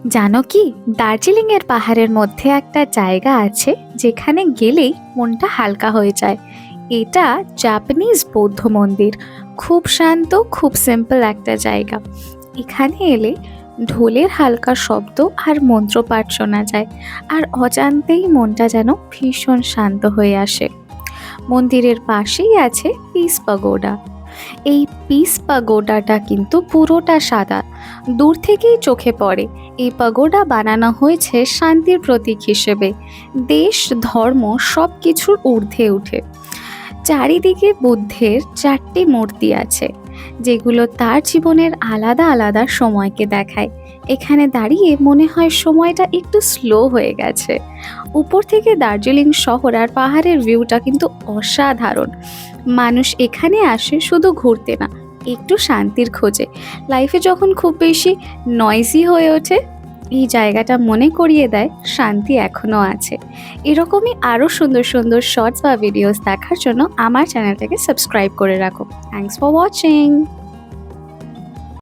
জানো কি, দার্জিলিংয়ের পাহাড়ের মধ্যে একটা জায়গা আছে যেখানে গেলেই মনটা হালকা হয়ে যায়। এটা জাপানিজ বৌদ্ধ মন্দির। খুব শান্ত, খুব সিম্পল একটা জায়গা। এখানে এলে ঢোলের হালকা শব্দ আর মন্ত্রপাঠ শোনা যায়, আর অজান্তেই মনটা যেন ভীষণ শান্ত হয়ে আসে। মন্দিরের পাশেই আছে পিস পাগোডা। এই পিস পাগোডাটা কিন্তু পুরোটা সাদা, দূর থেকেই চোখে পড়ে। এই পাগোডা বানানো হয়েছে শান্তির প্রতীক হিসেবে। দেশ, ধর্ম সব কিছুর ঊর্ধ্বে উঠে। চারিদিকে বুদ্ধের 4টি মূর্তি আছে, যেগুলো তার জীবনের আলাদা আলাদা সময়কে দেখায়। এখানে দাঁড়িয়ে মনে হয় সময়টা একটু স্লো হয়ে গেছে। উপর থেকে দার্জিলিং শহর আর পাহাড়ের ভিউটা কিন্তু অসাধারণ। মানুষ এখানে আসে শুধু ঘুরতে না, একটু শান্তির খোঁজে। লাইফে যখন খুব বেশি নয়েজি হয়ে ওঠে, এই জায়গাটা মনে করিয়ে দেয় শান্তি এখনও আছে। এরকমই আরও সুন্দর সুন্দর শর্টস বা ভিডিওস দেখার জন্য আমার চ্যানেলটাকে সাবস্ক্রাইব করে রাখো। Thanks for watching.